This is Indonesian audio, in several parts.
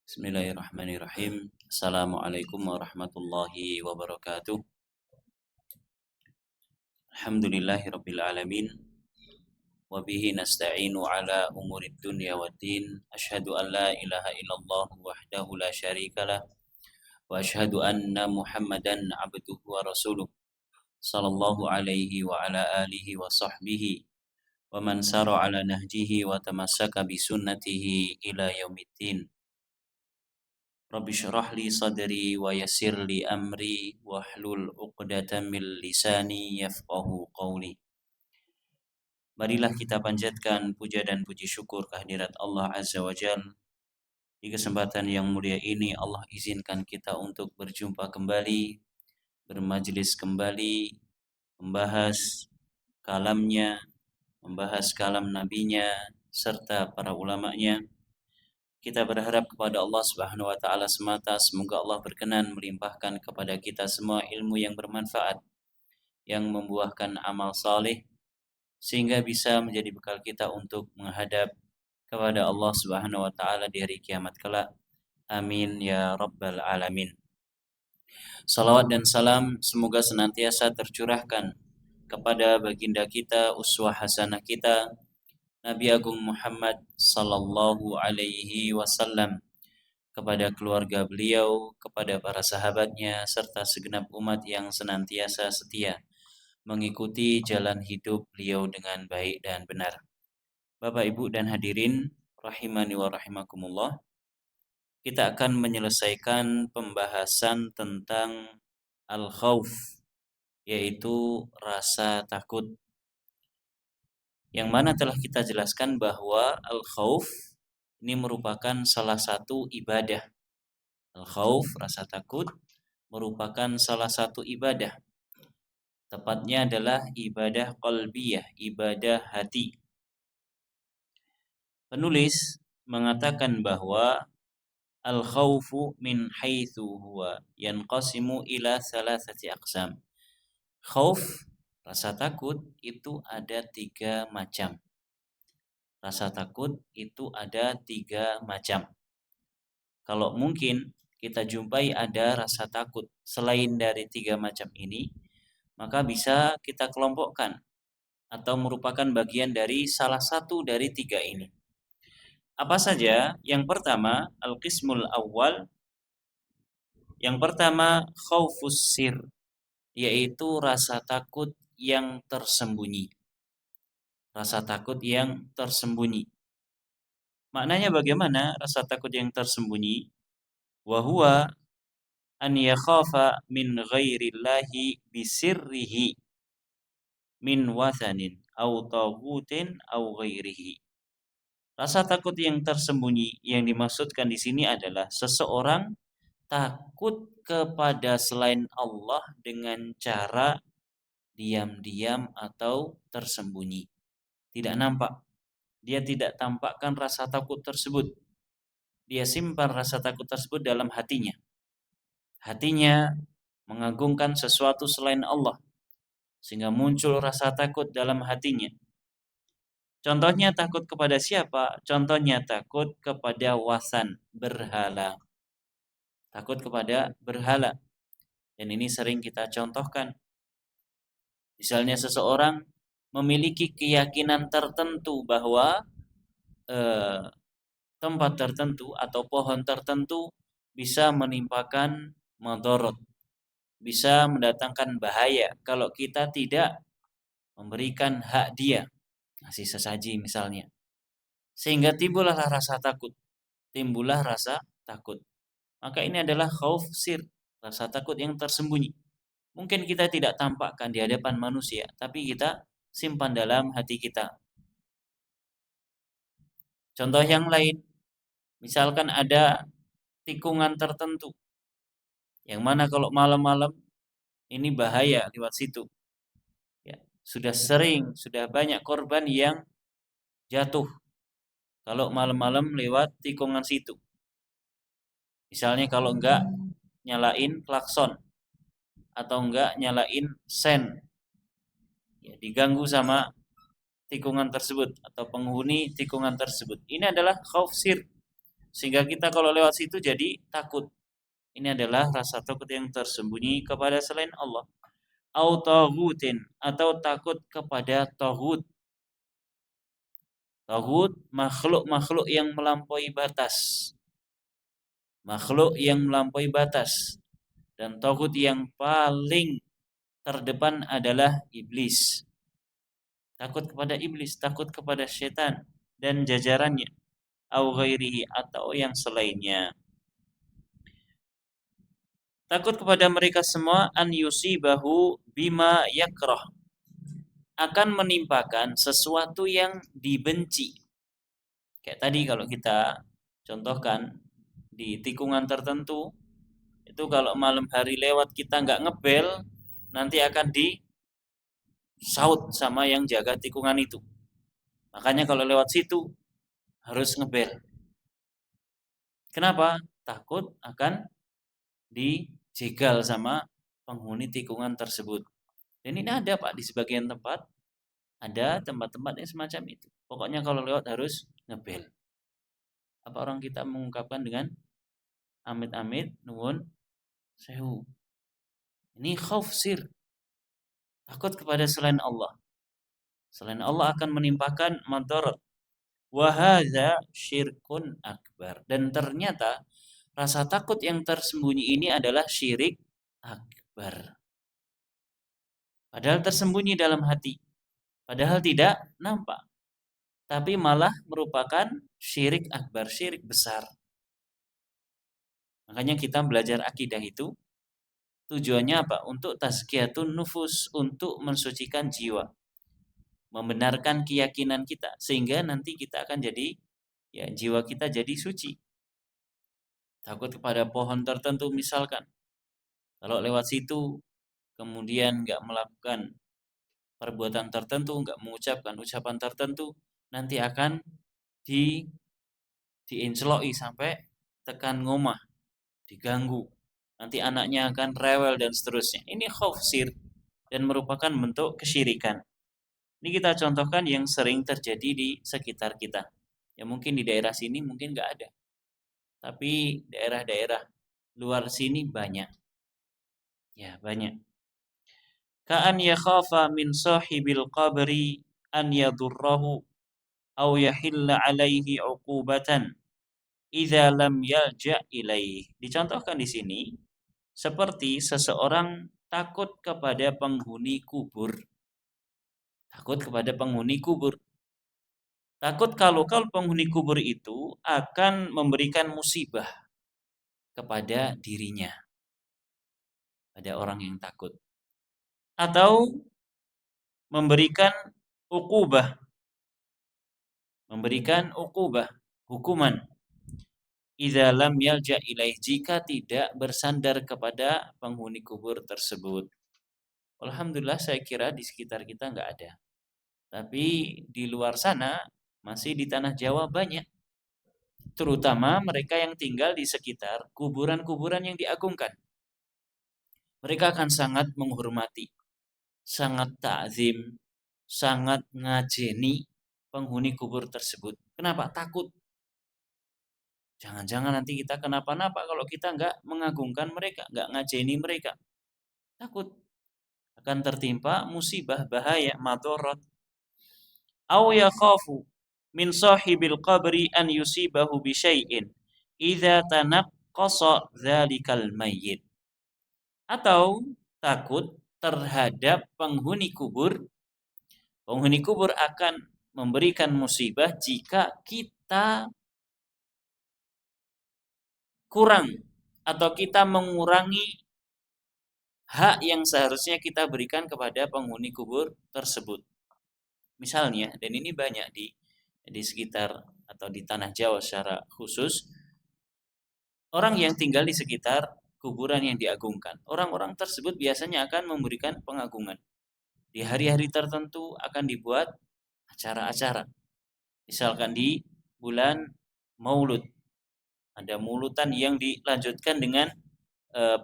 Bismillahirrahmanirrahim. Assalamualaikum warahmatullahi wabarakatuh. Alhamdulillahirabbil alamin. Wa bihi nasta'inu ala umurid dunya waddin. Asyhadu an la ilaha illallah wahdahu la syarikalah wa asyhadu anna Muhammadan abduhu wa rasuluh. Sallallahu alaihi wa ala alihi wa sahbihi wa man sara ala nahjihi wa tamassaka bi sunnatihi ila yaumiddin. Rabbi syrah li sadri wa yassir li amri wahlul 'uqdatam min lisani yafqahu qawli. Marilah kita panjatkan puja dan puji syukur kehadirat Allah Azza wa Jalla. Di kesempatan yang mulia ini Allah izinkan kita untuk berjumpa kembali, bermajlis kembali, membahas kalamnya, membahas kalam nabinya serta para ulamanya. Kita berharap kepada Allah Subhanahu wa taala semata, semoga Allah berkenan melimpahkan kepada kita semua ilmu yang bermanfaat, yang membuahkan amal saleh, sehingga bisa menjadi bekal kita untuk menghadap kepada Allah Subhanahu wa taala di hari kiamat kelak. Amin ya rabbal alamin. Salawat dan salam semoga senantiasa tercurahkan kepada baginda kita, uswah hasanah kita, Nabi Agung Muhammad sallallahu alaihi wasallam, kepada keluarga beliau, kepada para sahabatnya, serta segenap umat yang senantiasa setia mengikuti jalan hidup beliau dengan baik dan benar. Bapak, Ibu, dan hadirin rahimani wa rahimakumullah, kita akan menyelesaikan pembahasan tentang al-khauf, yaitu rasa takut, yang mana telah kita jelaskan bahwa al-khauf ini merupakan salah satu ibadah. Al-khauf, rasa takut, merupakan salah satu ibadah. Tepatnya adalah ibadah qalbiyah, ibadah hati. Penulis mengatakan bahwa al-khaufu min haitsu huwa yanqasimu ila thalathati aqsam. Khauf, rasa takut, itu ada 3 macam. Rasa takut itu ada 3 macam. Kalau mungkin kita jumpai ada rasa takut selain dari 3 macam ini, maka bisa kita kelompokkan atau merupakan bagian dari salah satu dari 3 ini. Apa saja? Yang pertama, al-qismul awal. Yang pertama, khaufus sir, yaitu rasa takut yang tersembunyi. Rasa takut yang tersembunyi. Maknanya bagaimana rasa takut yang tersembunyi? Wa huwa an yakhafa min ghairillahi bisirrihi min wathanin au taghutin au ghairihi. Rasa takut yang tersembunyi yang dimaksudkan di sini adalah seseorang takut kepada selain Allah dengan cara diam-diam atau tersembunyi. Tidak nampak. Dia tidak tampakkan rasa takut tersebut. Dia simpan rasa takut tersebut dalam hatinya. Hatinya mengagungkan sesuatu selain Allah, sehingga muncul rasa takut dalam hatinya. Contohnya takut kepada siapa? Contohnya takut kepada wasan, berhala. Takut kepada berhala. Dan ini sering kita contohkan. Misalnya seseorang memiliki keyakinan tertentu bahwa tempat tertentu atau pohon tertentu bisa menimpakan madharat, bisa mendatangkan bahaya kalau kita tidak memberikan hak dia, ngasih sesaji misalnya. Sehingga timbullah rasa takut. Maka ini adalah khauf sir, rasa takut yang tersembunyi. Mungkin kita tidak tampakkan di hadapan manusia, tapi kita simpan dalam hati kita. Contoh yang lain, misalkan ada tikungan tertentu, yang mana kalau malam-malam ini bahaya lewat situ. Ya, sudah banyak korban yang jatuh kalau malam-malam lewat tikungan situ. Misalnya kalau enggak nyalain klakson atau enggak nyalain sen, ya, diganggu sama tikungan tersebut atau penghuni tikungan tersebut. Ini adalah khauf sir, Sehingga kita kalau lewat situ jadi takut. Ini adalah rasa takut yang tersembunyi kepada selain Allah. Au taghutin, atau takut kepada taghut. Taghut makhluk-makhluk yang melampaui batas. Makhluk yang melampaui batas. Dan taghut yang paling terdepan adalah iblis. Takut kepada iblis, takut kepada setan dan jajarannya, au ghairihi, atau yang selainnya. Takut kepada mereka semua, an yusibahu bima yakrah, akan menimpakan sesuatu yang dibenci. Kayak tadi kalau kita contohkan di tikungan tertentu, itu kalau malam hari lewat kita nggak ngebel, nanti akan disaut sama yang jaga tikungan itu. Makanya kalau lewat situ harus ngebel. Kenapa? Takut akan dijegal sama penghuni tikungan tersebut. Dan ini ada Pak di sebagian tempat, ada tempat-tempat yang semacam itu. Pokoknya kalau lewat harus ngebel. Apa orang kita mengungkapkan dengan amit-amit nuwun sewu. Ini khauf sir. Takut kepada selain Allah. Selain Allah akan menimpakan madarat. Wa hadza syirkun akbar. Dan ternyata rasa takut yang tersembunyi ini adalah syirik akbar. Padahal tersembunyi dalam hati. Padahal tidak nampak. Tapi malah merupakan syirik akbar, syirik besar. Makanya kita belajar akidah itu tujuannya apa? Untuk tazkiyatun nufus, untuk mensucikan jiwa. Membenarkan keyakinan kita sehingga nanti kita akan jadi, ya, jiwa kita jadi suci. Takut kepada pohon tertentu misalkan. Kalau lewat situ kemudian nggak melakukan perbuatan tertentu, nggak mengucapkan ucapan tertentu, nanti akan diinceloi sampai tekan ngomah, diganggu. Nanti anaknya akan rewel dan seterusnya. Ini khauf sir dan merupakan bentuk kesyirikan. Ini kita contohkan yang sering terjadi di sekitar kita. Ya mungkin di daerah sini mungkin nggak ada. Tapi daerah-daerah luar sini banyak. Ya, banyak. Ka'an yakhafa min sahibil qabri an yadurrahu aw yahilla alaihi uqubatan idza lam yalja ilaih. Dicontohkan di sini seperti seseorang takut kepada penghuni kubur. Takut kepada penghuni kubur. Takut kalau penghuni kubur itu akan memberikan musibah kepada dirinya. Ada orang yang takut. Atau memberikan uqubah. Memberikan uqubah, hukuman. Idza lam yalja ilaih, jika tidak bersandar kepada penghuni kubur tersebut. Alhamdulillah saya kira di sekitar kita nggak ada. Tapi di luar sana masih di tanah Jawa banyak. Terutama mereka yang tinggal di sekitar kuburan-kuburan yang diagungkan. Mereka akan sangat menghormati, sangat ta'zim, sangat ngajeni penghuni kubur tersebut. Kenapa? Takut. Jangan-jangan nanti kita kenapa-napa kalau kita nggak mengagungkan mereka, nggak ngajeni mereka. Takut akan tertimpa musibah, bahaya, madarat. Aw yakhafu min sahibil qabri an yusibahu bi syai'in idza tanaqqasa dzalikal mayyit. Atau takut terhadap penghuni kubur. Penghuni kubur akan memberikan musibah jika kita kurang atau kita mengurangi hak yang seharusnya kita berikan kepada penghuni kubur tersebut. Misalnya, dan ini banyak di sekitar atau di tanah Jawa secara khusus, orang yang tinggal di sekitar kuburan yang diagungkan. Orang-orang tersebut biasanya akan memberikan pengagungan. Di hari-hari tertentu akan dibuat acara-acara. Misalkan di bulan Maulud, ada mauludan yang dilanjutkan dengan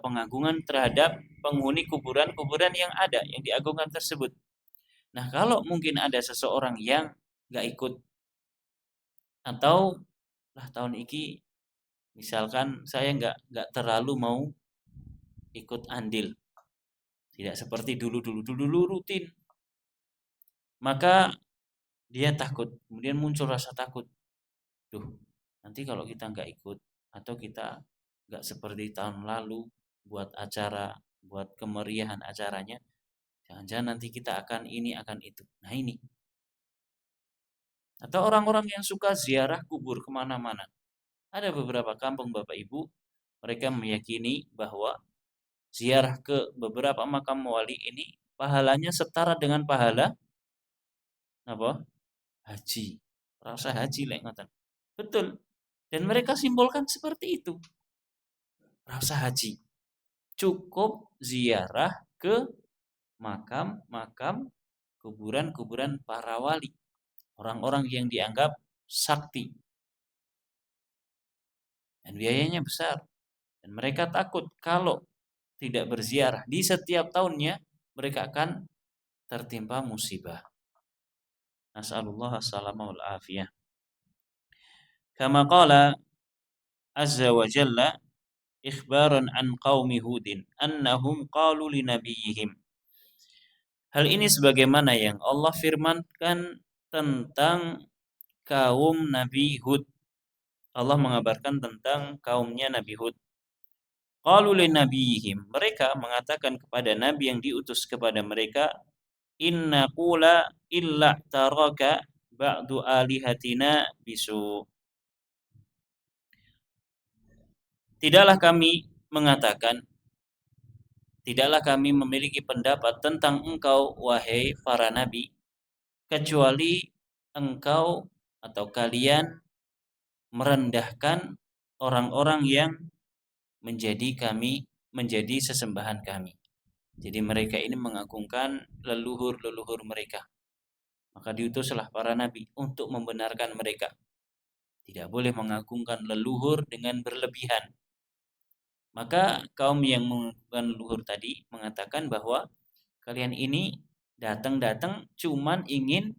pengagungan terhadap penghuni kuburan-kuburan yang ada, yang diagungkan tersebut. Nah, kalau mungkin ada seseorang yang nggak ikut, atau lah tahun ini Misalkan saya nggak terlalu mau ikut andil, tidak seperti dulu rutin, maka dia takut, kemudian muncul rasa takut. Duh, nanti kalau kita nggak ikut atau kita nggak seperti tahun lalu buat acara, buat kemeriahan acaranya, jangan-jangan nanti kita akan ini akan itu. Nah ini. Atau orang-orang yang suka ziarah kubur kemana-mana. Ada beberapa kampung Bapak Ibu, mereka meyakini bahwa ziarah ke beberapa makam wali ini pahalanya setara dengan pahala apa? Haji. Rasa haji lek ngoten. Betul. Dan mereka simbolkan seperti itu. Rasa haji. Cukup ziarah ke makam-makam kuburan-kuburan para wali. Orang-orang yang dianggap sakti. Dan biayanya besar. Dan mereka takut kalau tidak berziarah di setiap tahunnya, mereka akan tertimpa musibah. Nas'alullah as-salama wal afiyah. Kama qala azza wa jalla ikhbaran an qaumi hudin annahum qalu li nabiyihim. Hal ini sebagaimana yang Allah firmankan tentang kaum Nabi Hud. Allah mengabarkan tentang kaumnya Nabi Hud. Qalu li nabiyihim, mereka mengatakan kepada nabi yang diutus kepada mereka, inna qula illa taraka ba'du alihatina bisu. Tidaklah kami mengatakan, tidaklah kami memiliki pendapat tentang engkau wahai para nabi, kecuali engkau atau kalian merendahkan orang-orang yang menjadi sesembahan kami. Jadi mereka ini mengagungkan leluhur-leluhur mereka. Maka diutuslah para nabi untuk membenarkan mereka. Tidak boleh mengagungkan leluhur dengan berlebihan. Maka kaum yang mengagungkan leluhur tadi mengatakan bahwa kalian ini datang-datang cuman ingin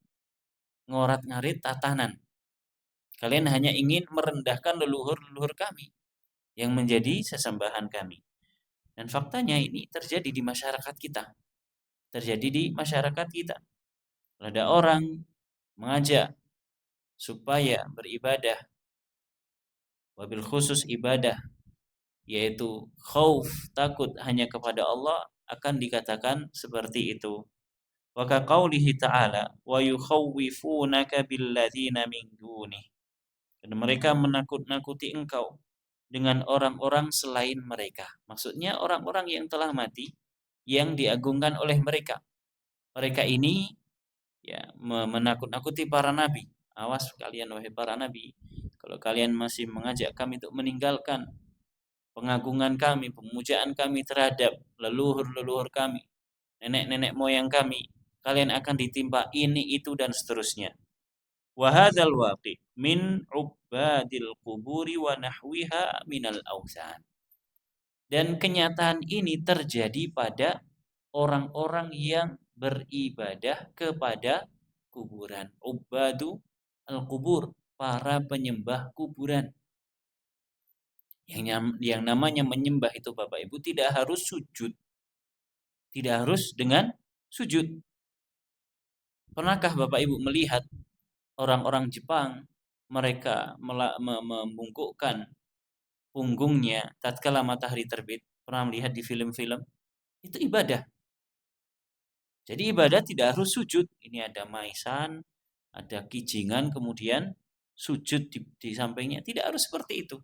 ngorat-ngarit tatanan. Kalian hanya ingin merendahkan leluhur-leluhur kami yang menjadi sesembahan kami. Dan faktanya ini terjadi di masyarakat kita. Terjadi di masyarakat kita. Ada orang mengajak supaya beribadah, wabil khusus ibadah, yaitu khauf, takut hanya kepada Allah, akan dikatakan seperti itu. Wa ka qaulihi ta'ala wa yukhawwifunaka billadzina min dunih. Dan mereka menakut-nakuti engkau dengan orang-orang selain mereka. Maksudnya orang-orang yang telah mati yang diagungkan oleh mereka. Mereka ini ya menakut-nakuti para nabi. Awas kalian wahai para nabi, kalau kalian masih mengajak kami untuk meninggalkan pengagungan kami, pemujaan kami terhadap leluhur-leluhur kami, nenek-nenek moyang kami, kalian akan ditimpa ini, itu, dan seterusnya. Wa hadzal waqi min ubadil quburi wa nahwiha minal awsan. Dan kenyataan ini terjadi pada orang-orang yang beribadah kepada kuburan. Ubadu al-kubur, para penyembah kuburan. Yang namanya menyembah itu Bapak Ibu tidak harus sujud. Tidak harus dengan sujud. Pernahkah Bapak Ibu melihat orang-orang Jepang, mereka membungkukkan punggungnya tatkala matahari terbit? Pernah melihat di film-film? Itu ibadah. Jadi ibadah tidak harus sujud. Ini ada maisan, ada kijingan, kemudian sujud di sampingnya. Tidak harus seperti itu.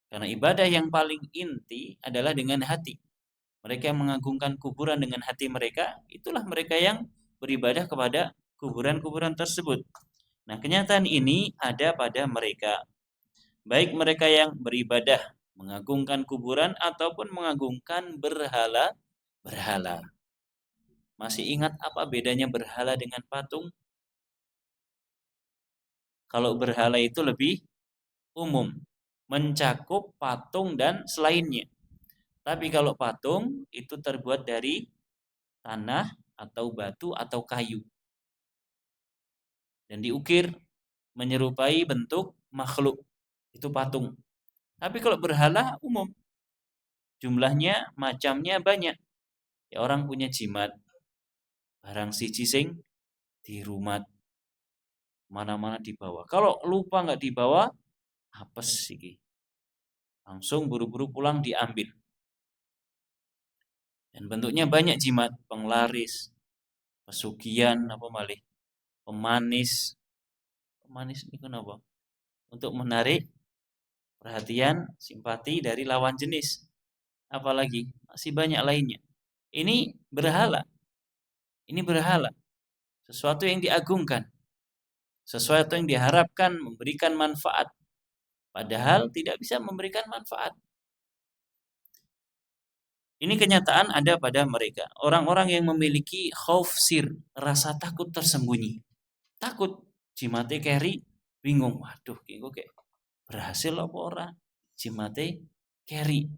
Karena ibadah yang paling inti adalah dengan hati. Mereka yang mengagungkan kuburan dengan hati mereka, itulah mereka yang beribadah kepada kuburan-kuburan tersebut. Nah, kenyataan ini ada pada mereka. Baik mereka yang beribadah mengagungkan kuburan ataupun mengagungkan berhala. Masih ingat apa bedanya berhala dengan patung? Kalau berhala itu lebih umum, mencakup patung dan selainnya. Tapi kalau patung itu terbuat dari tanah atau batu atau kayu. Dan diukir menyerupai bentuk makhluk. Itu patung. Tapi kalau berhala umum, jumlahnya, macamnya banyak. Ya orang punya jimat, barang siji sing dirumat, mana-mana dibawa. Kalau lupa nggak dibawa, apes iki. Langsung buru-buru pulang diambil. Dan bentuknya banyak jimat, penglaris, pesugihan, apa malih, pemanis. Pemanis ini kenapa? Untuk menarik perhatian, simpati dari lawan jenis. Apalagi masih banyak lainnya. Ini berhala. Ini berhala. Sesuatu yang diagungkan. Sesuatu yang diharapkan memberikan manfaat. Padahal tidak bisa memberikan manfaat. Ini kenyataan ada pada mereka. Orang-orang yang memiliki khauf sir, rasa takut tersembunyi. Takut. Jimate keri, bingung. Waduh, kok kayak berhasil apa ora? Jimate keri.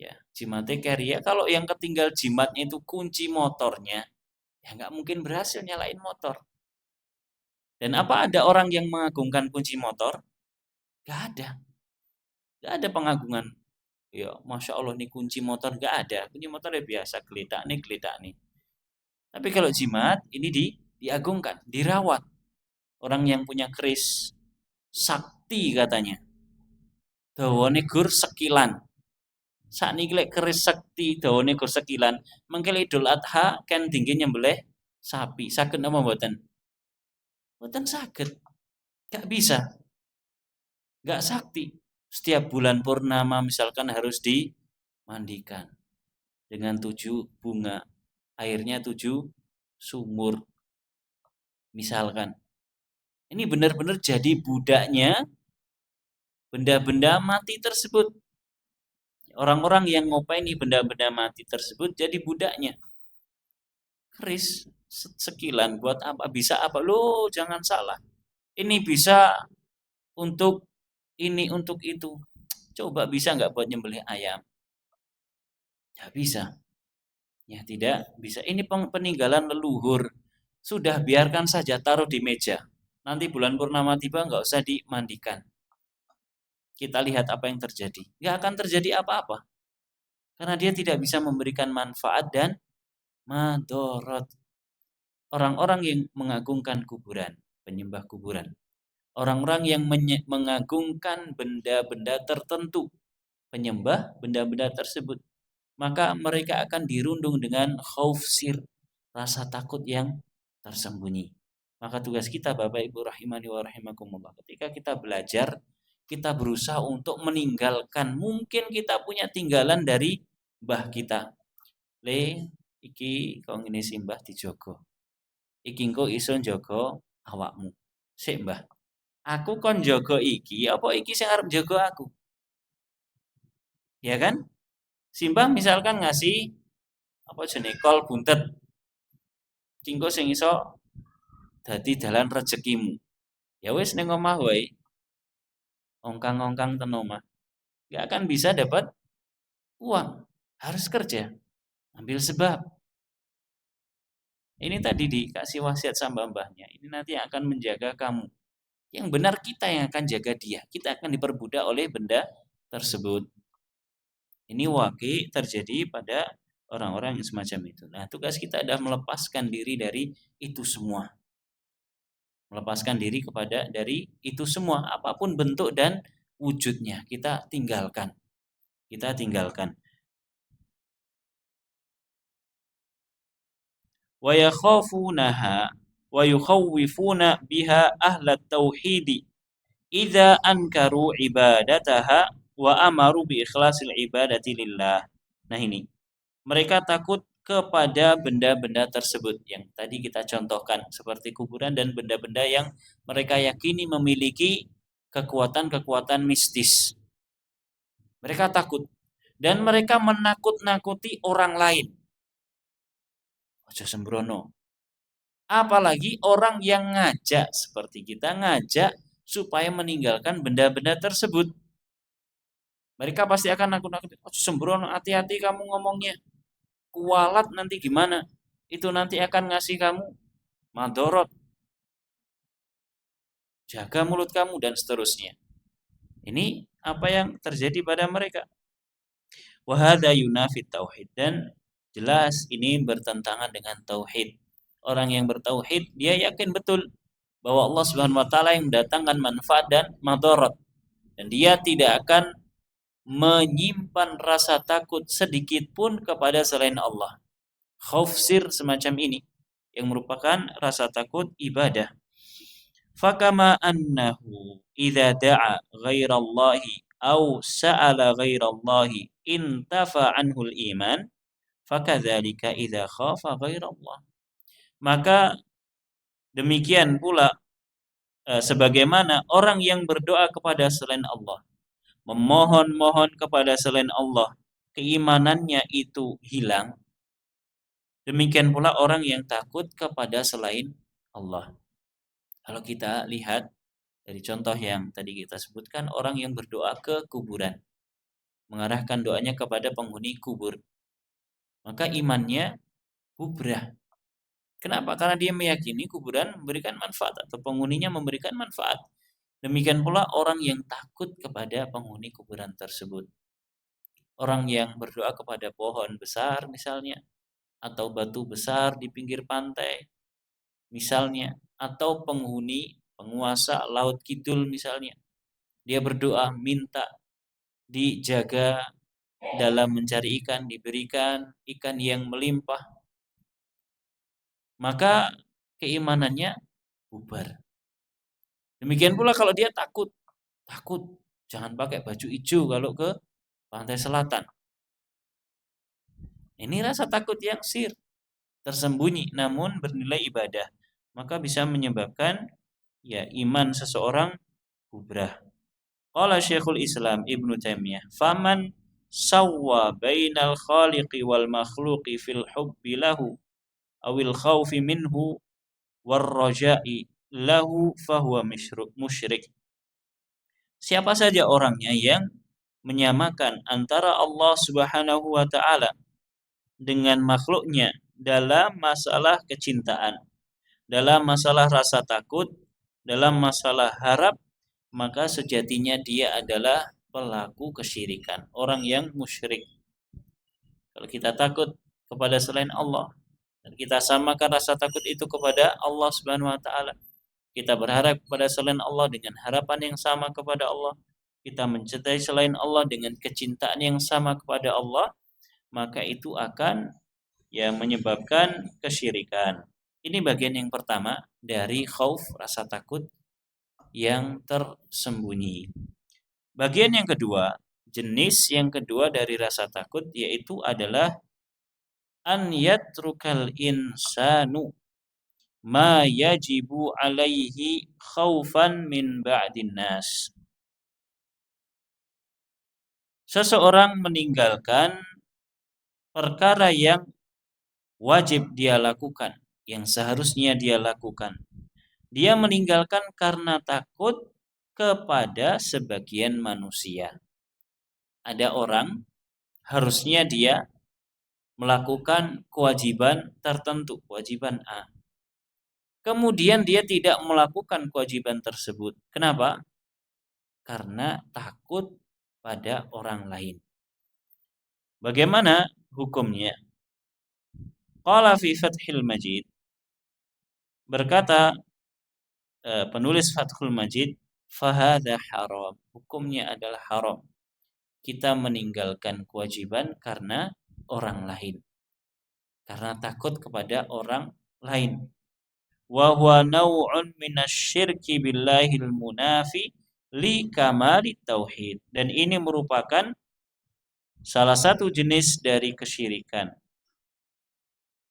Ya, jimate keri ya. Kalau yang ketinggal jimatnya itu kunci motornya, ya nggak mungkin berhasil nyalain motor. Dan apa ada orang yang mengagungkan kunci motor? Gak ada. Gak ada pengagungan. Ya, Masya Allah nih kunci motor gak ada. Kunci motor ya biasa, geletak nih. Tapi kalau jimat, ini diagungkan, dirawat. Orang yang punya keris sakti katanya. Dawane gur sekilan. Sakniki lek keris sakti dawane gur sekilan, mengke Idul Adha kan tinggi nyembelih sapi. Saged apa mboten? Mboten saged. Gak bisa. Gak sakti. Setiap bulan purnama misalkan harus dimandikan dengan 7 bunga, airnya 7 sumur misalkan. Ini benar-benar jadi budaknya benda-benda mati tersebut. Orang-orang yang ngopeni benda-benda mati tersebut jadi budaknya. Keris sekilan buat apa? Bisa apa? Loh, jangan salah. Ini bisa untuk ini, untuk itu. Coba bisa nggak buat nyembelih ayam? Ya bisa. Ya tidak bisa. Ini peninggalan leluhur. Sudah biarkan saja taruh di meja. Nanti bulan purnama tiba nggak usah dimandikan. Kita lihat apa yang terjadi. Nggak akan terjadi apa-apa. Karena dia tidak bisa memberikan manfaat dan madorot. Orang-orang yang mengagungkan kuburan, penyembah kuburan. Orang-orang yang mengagungkan benda-benda tertentu, penyembah benda-benda tersebut. Maka mereka akan dirundung dengan khauf sir, rasa takut yang tersembunyi. Maka tugas kita Bapak Ibu rahimani wa rahimakumullah, ketika kita belajar, kita berusaha untuk meninggalkan, mungkin kita punya tinggalan dari mbah kita. Le iki kok ngene simbah dijogo. Iki engko iso njaga awakmu. Sik mbah, aku kon njaga iki apa iki sing arep njaga aku? Ya kan? Simbah misalkan ngasih apa jenenge kol buntet. Kingko sing iso dadi dalan rezekimu. Ya wis ning omah wae, ongkang-ongkang ten omah. Gak akan bisa dapat uang. Harus kerja. Ambil sebab. Ini tadi dikasih wasiat sama mbahnya. Ini nanti akan menjaga kamu. Yang benar kita yang akan jaga dia. Kita akan diperbudak oleh benda tersebut. Ini waki terjadi pada orang-orang yang semacam itu. Nah, tugas kita adalah melepaskan diri dari itu semua. Melepaskan diri dari itu semua, apapun bentuk dan wujudnya, kita tinggalkan. Kita tinggalkan. Wa yakhafunaha wa yukhawwifuna biha ahlat tauhidi idza ankaru ibadataha wa amaru bi ikhlasil ibadati lillah. Nah ini, mereka takut kepada benda-benda tersebut yang tadi kita contohkan seperti kuburan dan benda-benda yang mereka yakini memiliki kekuatan-kekuatan mistis. Mereka takut dan mereka menakut-nakuti orang lain. Aja sembrono. Apalagi orang yang ngajak seperti kita ngajak supaya meninggalkan benda-benda tersebut. Mereka pasti akan nakut-nakuti. Aja sembrono, hati-hati kamu ngomongnya. Kualat nanti gimana? Itu nanti akan ngasih kamu madorot. Jaga mulut kamu dan seterusnya. Ini apa yang terjadi pada mereka. Wa hadza yunafi tauhid, dan jelas ini bertentangan dengan tauhid. Orang yang bertauhid dia yakin betul bahwa Allah Subhanahu wa taala yang mendatangkan manfaat dan madarat, dan dia tidak akan menyimpan rasa takut sedikit pun kepada selain Allah. Khauf sir semacam ini yang merupakan rasa takut ibadah. Fakama annahu idza da'a ghairallahi aw sa'ala ghairallahi intafa anhul iman, fakadzalika idza khafa ghairallah. Maka demikian pula sebagaimana orang yang berdoa kepada selain Allah, memohon-mohon kepada selain Allah, keimanannya itu hilang. Demikian pula orang yang takut kepada selain Allah. Kalau kita lihat dari contoh yang tadi kita sebutkan, orang yang berdoa ke kuburan, mengarahkan doanya kepada penghuni kubur, maka imannya bubrah. Kenapa? Karena dia meyakini kuburan memberikan manfaat atau penghuninya memberikan manfaat. Demikian pula orang yang takut kepada penghuni kuburan tersebut. Orang yang berdoa kepada pohon besar misalnya, atau batu besar di pinggir pantai misalnya, atau penguasa laut kidul misalnya. Dia berdoa minta dijaga dalam mencari ikan, diberikan ikan yang melimpah, maka keimanannya bubar. Demikian pula kalau dia takut jangan pakai baju hijau kalau ke pantai selatan. Ini rasa takut yang tersembunyi namun bernilai ibadah, maka bisa menyebabkan iman seseorang bubrah. Qala Syekhul Islam Ibnu Taimiyah, "Faman sawwa bainal khaliqi wal makhluqi fil hubbi lahu awil khaufi minhu war raja'i lahu fahuwa musyrik." Siapa saja orangnya yang menyamakan antara Allah Subhanahu wa taala dengan makhluknya dalam masalah kecintaan, dalam masalah rasa takut, dalam masalah harap, maka sejatinya dia adalah pelaku kesyirikan, orang yang musyrik. Kalau kita takut kepada selain Allah dan kita samakan rasa takut itu kepada Allah Subhanahu wa taala, kita berharap kepada selain Allah dengan harapan yang sama kepada Allah, kita mencintai selain Allah dengan kecintaan yang sama kepada Allah, maka itu akan menyebabkan kesyirikan. Ini bagian yang pertama dari khauf, rasa takut yang tersembunyi. Bagian yang kedua, jenis yang kedua dari rasa takut yaitu adalah an yatrukal insanu ma yajibu alaihi khaufan min ba'din nas. Seseorang meninggalkan perkara yang wajib dia lakukan, yang seharusnya dia lakukan. Dia meninggalkan karena takut kepada sebagian manusia. Ada orang harusnya dia melakukan kewajiban tertentu, kewajiban A. Kemudian dia tidak melakukan kewajiban tersebut. Kenapa? Karena takut pada orang lain. Bagaimana hukumnya? Qala fi Fathil Majid, berkata penulis Fathul Majid, fahadha haram, hukumnya adalah haram. Kita meninggalkan kewajiban karena orang lain, karena takut kepada orang lain. Wa huwa naw'un minasyirki billahil munafi li kamali tauhid, dan ini merupakan salah satu jenis dari kesyirikan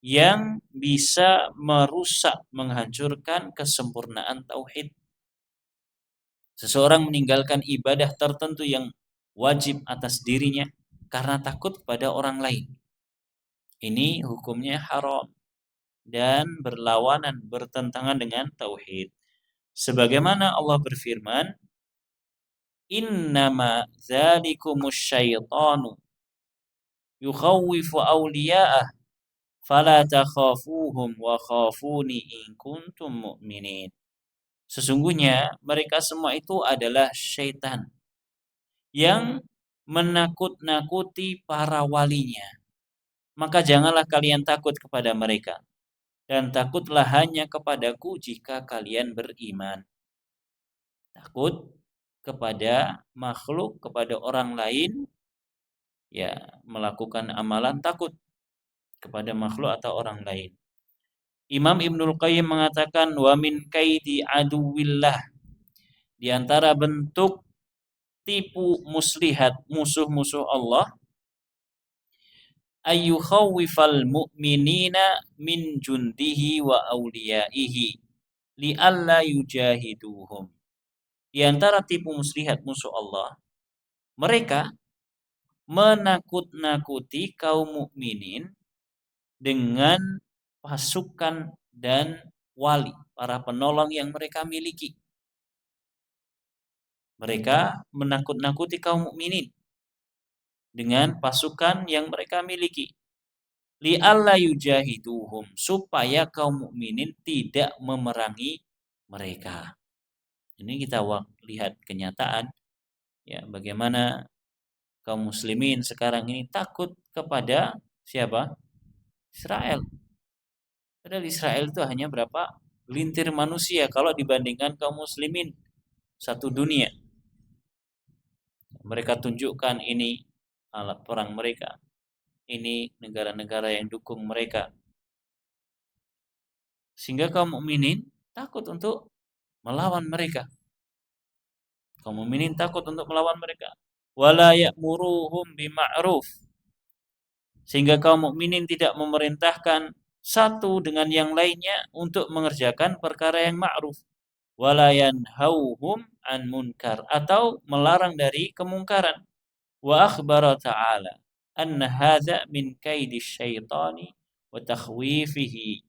yang bisa merusak, menghancurkan kesempurnaan tauhid. Seseorang meninggalkan ibadah tertentu yang wajib atas dirinya karena takut kepada orang lain. Ini hukumnya haram dan berlawanan, bertentangan dengan tauhid. Sebagaimana Allah berfirman, "Innama dzalikumus syaitanu yukhawwifu awliya'ah fala takhafuhum wa khafuni in kuntum mu'minin." Sesungguhnya mereka semua itu adalah syaitan yang menakut-nakuti para walinya. Maka janganlah kalian takut kepada mereka, dan takutlah hanya kepadaku jika kalian beriman. Takut kepada makhluk, kepada orang lain, ya melakukan amalan takut kepada makhluk atau orang lain. Imam Ibnul Qayyim mengatakan wa min kaidi aduwillah, di antara bentuk tipu muslihat musuh-musuh Allah, ayyukhawwifal mu'minina min jundihi wa awliyaihi li'alla yujahiduhum. Di antara tipu muslihat musuh Allah, mereka menakut-nakuti kaum mukminin dengan pasukan dan wali, para penolong yang mereka miliki. Mereka menakut-nakuti kaum mukminin dengan pasukan yang mereka miliki. Li'alla yujahiduhum, supaya kaum mukminin tidak memerangi mereka. Ini kita lihat kenyataan, ya, bagaimana kaum muslimin sekarang ini takut kepada siapa? Israel. Padahal Israel itu hanya berapa? Gelintir manusia kalau dibandingkan kaum muslimin satu dunia. Mereka tunjukkan ini alat perang mereka. Ini negara-negara yang dukung mereka. Sehingga kaum mukminin takut untuk melawan mereka. Kaum mukminin takut untuk melawan mereka. Wala ya'muruhum bima'ruf. Sehingga kaum mukminin tidak memerintahkan satu dengan yang lainnya untuk mengerjakan perkara yang ma'ruf. Wala yanhauhum an munkar, atau melarang dari kemungkaran. Wa akhbara ta'ala anna hadza min kaidi syaitani wa takhwifihi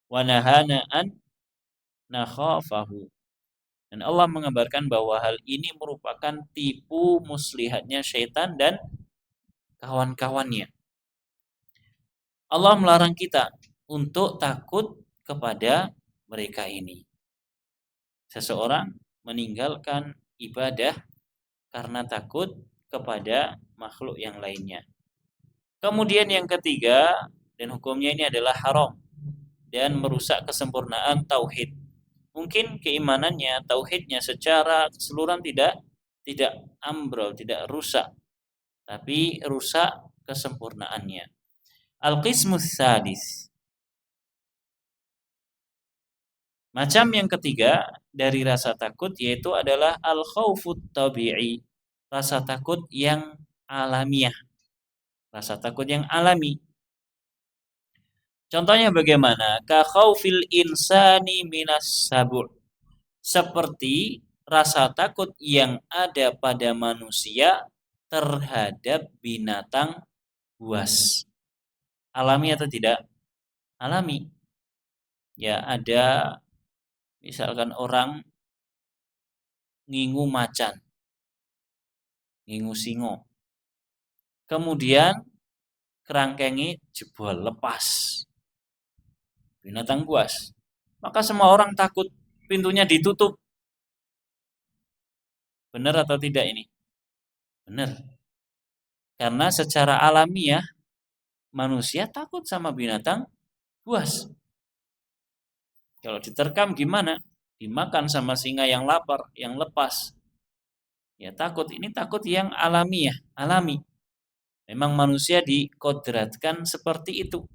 wa nahana an nakhafahu. Dan Allah mengabarkan bahwa hal ini merupakan tipu muslihatnya syaitan dan kawan-kawannya. Allah melarang kita untuk takut kepada mereka ini. Seseorang meninggalkan ibadah karena takut kepada makhluk yang lainnya. Kemudian yang ketiga, dan hukumnya ini adalah haram dan merusak kesempurnaan tauhid. Mungkin keimanannya, tauhidnya secara keseluruhan tidak ambrol, tidak rusak, tapi rusak kesempurnaannya. Al-qismus sadis, macam yang ketiga dari rasa takut, yaitu adalah al-khaufut tabi'i, rasa takut yang alamiah, rasa takut yang alami. Contohnya bagaimana? Ka khaufil insani minas sabur, seperti rasa takut yang ada pada manusia terhadap binatang buas. Alami atau tidak? Alami. Ya, ada misalkan orang ngingu macan, ngingu singo. Kemudian kerangkengnya jebol, lepas. Binatang buas. Maka semua orang takut, pintunya ditutup. Benar atau tidak ini? Benar. Karena secara alamiah manusia takut sama binatang buas. Kalau diterkam gimana? Dimakan sama singa yang lapar, yang lepas. Ya takut, ini takut yang alamiah, alami. Memang manusia dikodratkan seperti itu.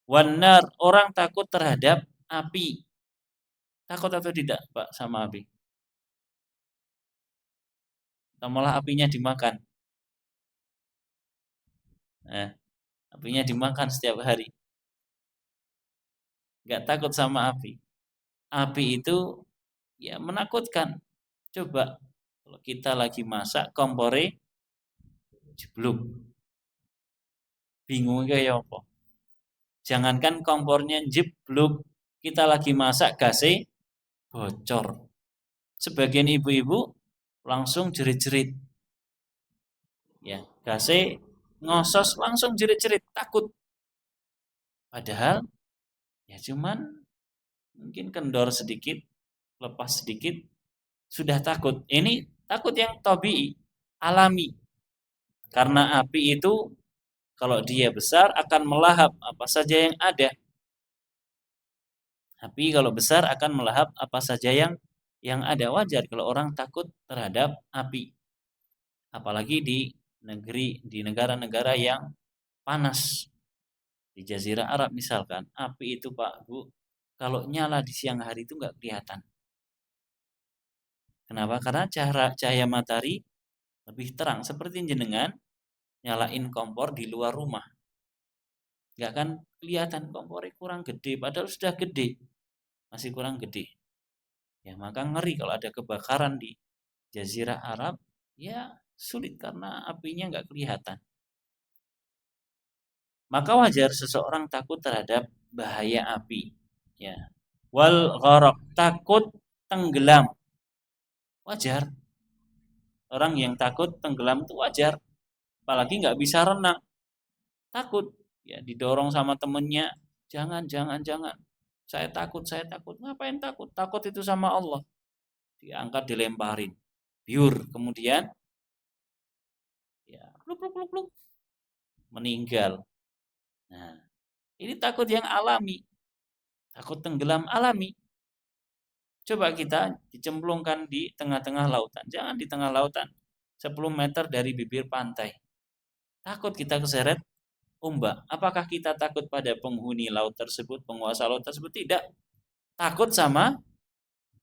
Wanar, orang takut terhadap api. Takut atau tidak, Pak, sama api? Atau malah apinya dimakan? Nah, apinya dimakan setiap hari. Gak takut sama api. Api itu ya menakutkan. Coba kalau kita lagi masak kompore jeblok. Bingung ya apa? Jangankan kompornya jeblok, kita lagi masak gasnya bocor. Sebagian ibu-ibu langsung jerit-jerit. Ya, gasnya ngosos langsung jerit-jerit, takut. Padahal ya cuman mungkin kendor sedikit, lepas sedikit sudah takut. Ini takut yang tabii, alami. Karena api itu kalau dia besar akan melahap apa saja yang ada. Api kalau besar akan melahap apa saja yang ada. Wajar kalau orang takut terhadap api. Apalagi di negara-negara yang panas. Di Jazirah Arab misalkan, api itu Pak Bu, kalau nyala di siang hari itu nggak kelihatan. Kenapa? Karena cahaya matahari lebih terang. Seperti jenengan nyalain kompor di luar rumah, nggak akan kelihatan kompornya kurang gede, padahal sudah gede, masih kurang gede. Ya maka ngeri kalau ada kebakaran di Jazirah Arab, ya sulit karena apinya nggak kelihatan. Maka wajar seseorang takut terhadap bahaya api. Ya. Wal gharaq, takut tenggelam. Wajar. Orang yang takut tenggelam itu wajar. Apalagi nggak bisa renang. Takut. Ya didorong sama temennya. Jangan, jangan, jangan. Saya takut, saya takut. Ngapain takut? Takut itu sama Allah. Diangkat, dilemparin. Biur. Kemudian, ya, pluk, pluk, pluk, pluk. Meninggal. Nah, ini takut yang alami. Takut tenggelam alami. Coba kita dicemplungkan di tengah-tengah lautan. Jangan di tengah lautan. 10 meter dari bibir pantai. Takut kita keseret ombak. Apakah kita takut pada penghuni laut tersebut, penguasa laut tersebut? Tidak. Takut sama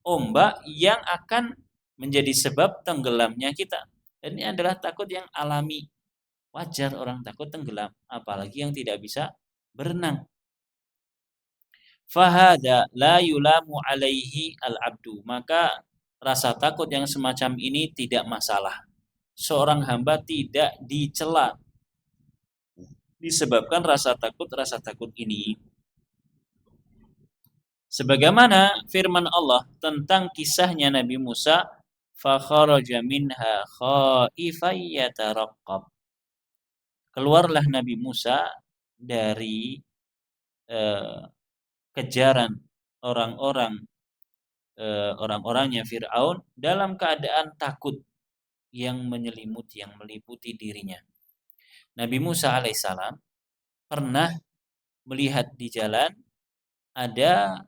ombak yang akan menjadi sebab tenggelamnya kita. Dan ini adalah takut yang alami. Wajar orang takut tenggelam, apalagi yang tidak bisa berenang. Fahada la yulamu alaihi al-abdu. Maka rasa takut yang semacam ini tidak masalah. Seorang hamba tidak dicela disebabkan rasa takut ini. Sebagaimana firman Allah tentang kisahnya Nabi Musa, fa kharaja minha khaifan yataraqqab. Keluarlah Nabi Musa dari kejaran orang-orangnya Fir'aun dalam keadaan takut yang menyelimuti, yang meliputi dirinya. Nabi Musa alaihissalam pernah melihat di jalan ada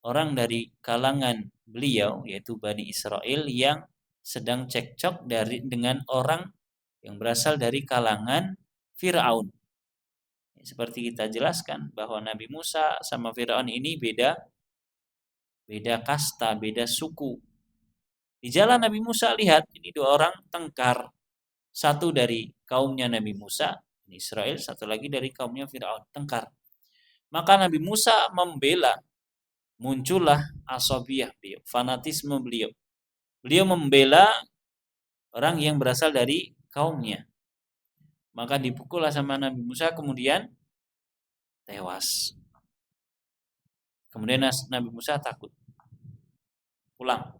orang dari kalangan beliau, yaitu Bani Israel, yang sedang cekcok dengan orang yang berasal dari kalangan Fir'aun. Seperti kita jelaskan bahwa Nabi Musa sama Fir'aun ini beda kasta, beda suku. Di jalan Nabi Musa lihat ini dua orang tengkar. Satu dari kaumnya Nabi Musa, Israel, satu lagi dari kaumnya Fir'aun, tengkar. Maka Nabi Musa membela, muncullah asabiyah beliau, fanatisme beliau. Beliau membela orang yang berasal dari kaumnya. Maka dipukullah sama Nabi Musa, kemudian tewas. Kemudian Nabi Musa takut, pulang.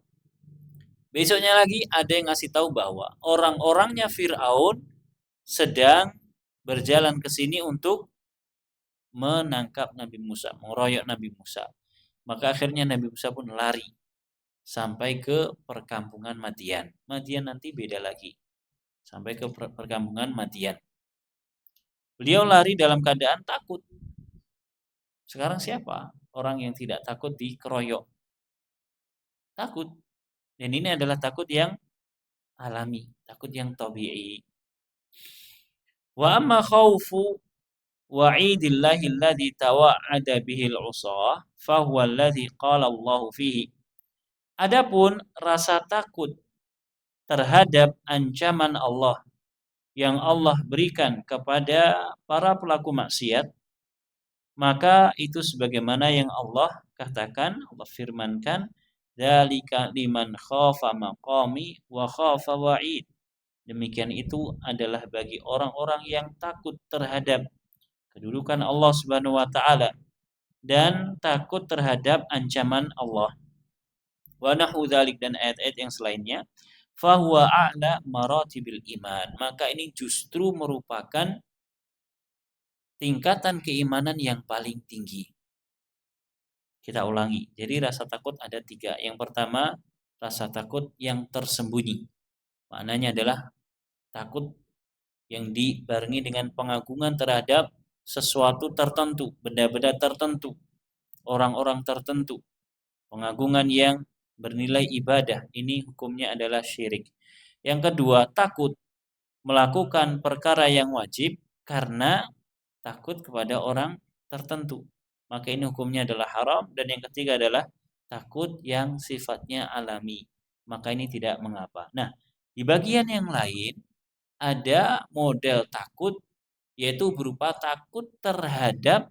Besoknya lagi ada yang ngasih tahu bahwa orang-orangnya Fir'aun sedang berjalan ke sini untuk menangkap Nabi Musa, mengeroyok Nabi Musa. Maka akhirnya Nabi Musa pun lari sampai ke perkampungan Madian. Madian nanti beda lagi. Sampai ke perkampungan Madian. Beliau lari dalam keadaan takut. Sekarang siapa orang yang tidak takut dikeroyok? Takut. Dan ini adalah takut yang alami, takut yang tabi'i. Wa amma khawfu wa'idillahi alladhi tawa'ada bihil usah fahuwa alladhi qala Allah fihi. Adapun rasa takut terhadap ancaman Allah yang Allah berikan kepada para pelaku maksiat, maka itu sebagaimana yang Allah katakan, Allah firmankan, dzalika liman khafa maqami wa khafa wa'id. Demikian itu adalah bagi orang-orang yang takut terhadap kedudukan Allah Subhanahu wa taala dan takut terhadap ancaman Allah. Wa nahu dzalik, dan ayat-ayat yang selainnya, fahuwa a'la maratibil iman. Maka ini justru merupakan tingkatan keimanan yang paling tinggi. Kita ulangi. Jadi rasa takut ada 3. Yang pertama, rasa takut yang tersembunyi. Maknanya adalah takut yang dibarengi dengan pengagungan terhadap sesuatu tertentu, benda-benda tertentu, orang-orang tertentu. Pengagungan yang bernilai ibadah, ini hukumnya adalah syirik. Yang kedua, takut melakukan perkara yang wajib karena takut kepada orang tertentu. Maka ini hukumnya adalah haram. Dan yang ketiga adalah takut yang sifatnya alami. Maka ini tidak mengapa. Nah, di bagian yang lain ada model takut, yaitu berupa takut terhadap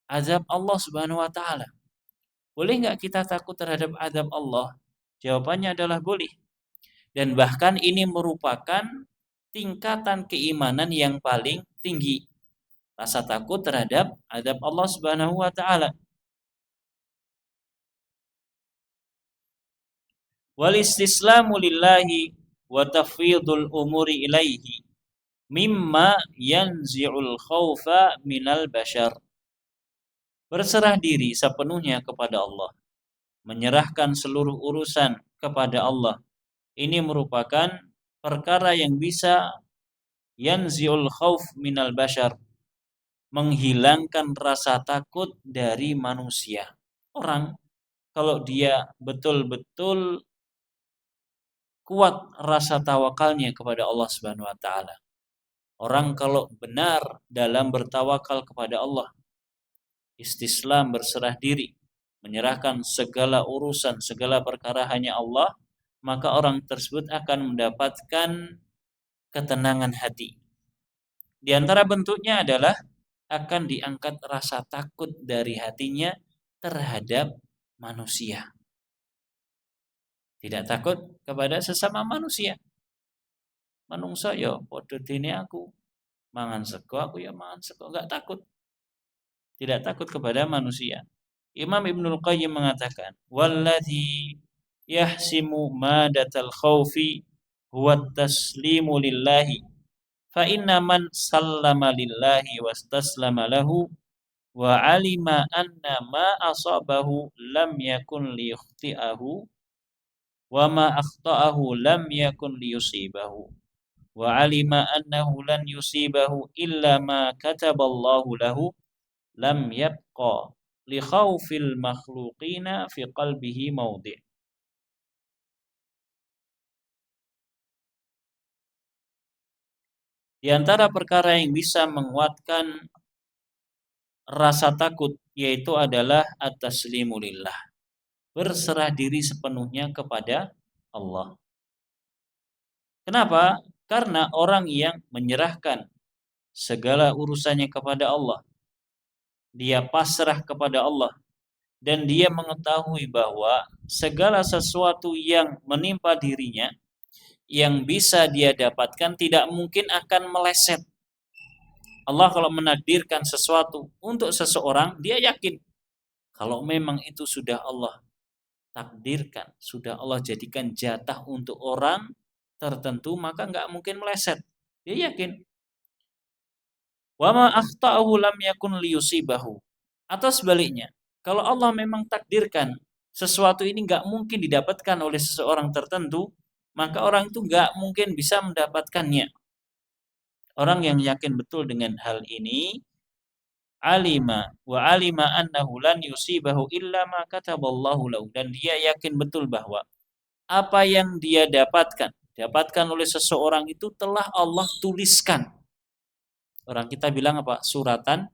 azab Allah Subhanahu wa taala. Boleh nggak kita takut terhadap azab Allah? Jawabannya adalah boleh. Dan bahkan ini merupakan tingkatan keimanan yang paling tinggi. Rasa takut terhadap azab Allah Subhanahu wa taala. Wal istislamu lillahi wa tafwidul umuri ilaihi mimma yanzi'ul khaufa minal bashar. Berserah diri sepenuhnya kepada Allah, menyerahkan seluruh urusan kepada Allah. Ini merupakan perkara yang bisa yanzi'ul khauf minal bashar, menghilangkan rasa takut dari manusia. Orang kalau dia betul-betul kuat rasa tawakalnya kepada Allah Subhanahu wa taala. Orang kalau benar dalam bertawakal kepada Allah, istislam, berserah diri, menyerahkan segala urusan, segala perkara hanya Allah, maka orang tersebut akan mendapatkan ketenangan hati. Di antara bentuknya adalah akan diangkat rasa takut dari hatinya terhadap manusia. Tidak takut kepada sesama manusia. Manungsa ya padha dene aku. Mangan sego aku ya mangan sego, enggak takut. Tidak takut kepada manusia. Imam Ibnul Qayyim mengatakan, "Wallazi yahsimu madatal khaufi huwa taslimu lillahi. Fa inna man sallama lillahi wastaslama lahu wa alima anna ma asabahu lam yakun liyukhti'ahu wa ma akhta'ahu lam yakun liyusibahu wa alima annahu lan yusibahu illa ma kataballahu lahu lam yabqa li khawfil makhluqina fi qalbihi mawdi'." Di antara perkara yang bisa menguatkan rasa takut yaitu adalah at-taslimu lillah, berserah diri sepenuhnya kepada Allah. Kenapa? Karena orang yang menyerahkan segala urusannya kepada Allah, dia pasrah kepada Allah, dan dia mengetahui bahwa segala sesuatu yang menimpa dirinya, yang bisa dia dapatkan tidak mungkin akan meleset. Allah kalau menakdirkan sesuatu untuk seseorang, dia yakin kalau memang itu sudah Allah takdirkan, sudah Allah jadikan jatah untuk orang tertentu, maka nggak mungkin meleset. Dia yakin. Wa ma akhta'ahu lam yakun liyusibahu. Atau sebaliknya, kalau Allah memang takdirkan sesuatu ini nggak mungkin didapatkan oleh seseorang tertentu, maka orang itu nggak mungkin bisa mendapatkannya. Orang yang yakin betul dengan hal ini, alima annahu lan yusibahu illa ma kataballahu lahu, dan dia yakin betul bahwa apa yang dia dapatkan oleh seseorang itu telah Allah tuliskan. Orang kita bilang apa? Suratan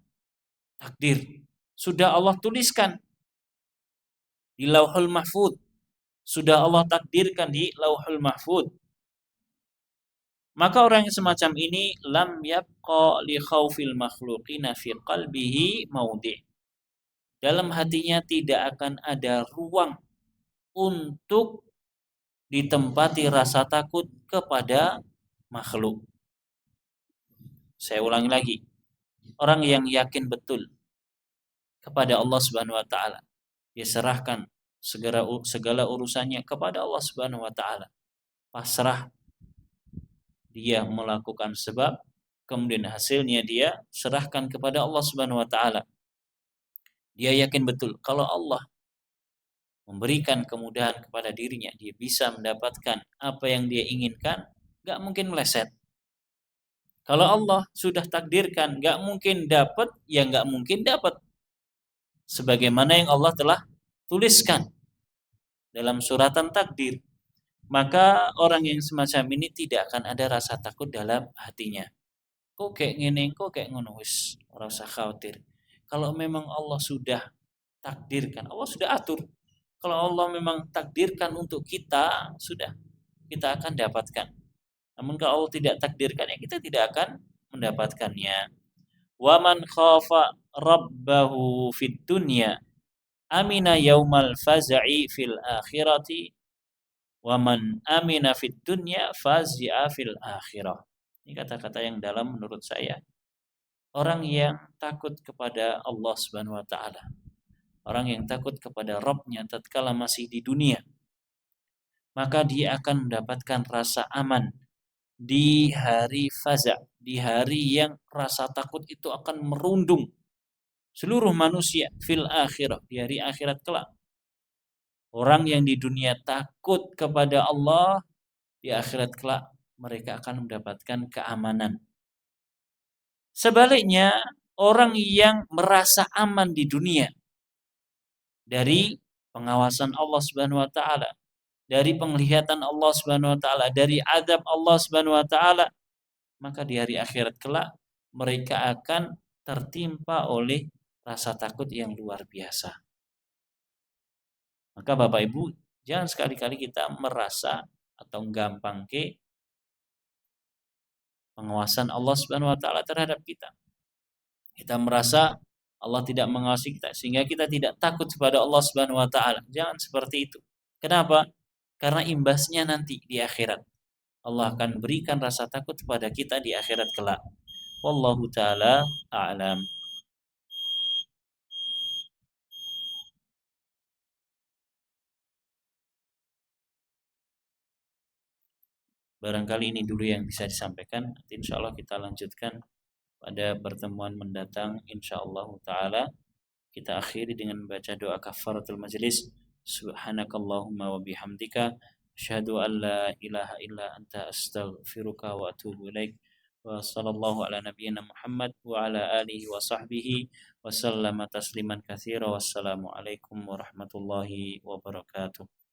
takdir. Sudah Allah tuliskan di Lauhul Mahfud. Sudah Allah takdirkan di Lauhul Mahfud. Maka orang yang semacam ini lam yabqa li khaufil makhluqina fi qalbihi maudi'. Dalam hatinya tidak akan ada ruang untuk ditempati rasa takut kepada makhluk. Saya ulangi lagi. Orang yang yakin betul kepada Allah Subhanahu wa taala, dia serahkan segala urusannya kepada Allah Subhanahu wa taala. Pasrah, dia melakukan sebab, kemudian hasilnya dia serahkan kepada Allah Subhanahu wa taala. Dia yakin betul kalau Allah memberikan kemudahan kepada dirinya, dia bisa mendapatkan apa yang dia inginkan, nggak mungkin meleset. Kalau Allah sudah takdirkan nggak mungkin dapat, ya nggak mungkin dapat. Sebagaimana yang Allah telah tuliskan dalam suratan takdir. Maka orang yang semacam ini tidak akan ada rasa takut dalam hatinya. Kok kayak ngene, kok kayak ngono, wis ora usah khawatir. Kalau memang Allah sudah takdirkan, Allah sudah atur. Kalau Allah memang takdirkan untuk kita, sudah kita akan dapatkan. Namun kalau Allah tidak takdirkan, ya kita tidak akan mendapatkannya. Wa man khafa rabbahu fid dunya amina yaumal faza'i fil akhirati wa man amina fid dunya fazi'a fil akhirah. Ini kata-kata yang dalam menurut saya. Orang yang takut kepada Allah Subhanahu wa taala, orang yang takut kepada Rabb-nya tatkala masih di dunia, maka dia akan mendapatkan rasa aman di hari faza, di hari yang rasa takut itu akan merundung seluruh manusia fil akhirah, di hari akhirat kelak. Orang yang di dunia takut kepada Allah, di akhirat kelak mereka akan mendapatkan keamanan. Sebaliknya, orang yang merasa aman di dunia dari pengawasan Allah Subhanahu wa taala, dari penglihatan Allah Subhanahu wa taala, dari adab Allah Subhanahu wa taala, maka di hari akhirat kelak mereka akan tertimpa oleh rasa takut yang luar biasa. Maka Bapak Ibu, jangan sekali-kali kita merasa atau gampang ke pengawasan Allah Subhanahu wa taala terhadap kita. Kita merasa Allah tidak mengawasi kita sehingga kita tidak takut kepada Allah Subhanahu wa taala. Jangan seperti itu. Kenapa? Karena imbasnya nanti di akhirat. Allah akan berikan rasa takut kepada kita di akhirat kelak. Wallahu taala a'lam. Barangkali ini dulu yang bisa disampaikan. Nanti insya Allah kita lanjutkan pada pertemuan mendatang insyaallah taala. Kita akhiri dengan membaca doa kafaratul majelis. Subhanakallahumma wa bihamdika asyhadu an la ilaha illa anta astaghfiruka wa atubu ilaik. Wa sallallahu ala nabiyyina Muhammad wa ala alihi wa sahbihi wa sallama tasliman katsira. Wassalamu alaikum warahmatullahi wabarakatuh.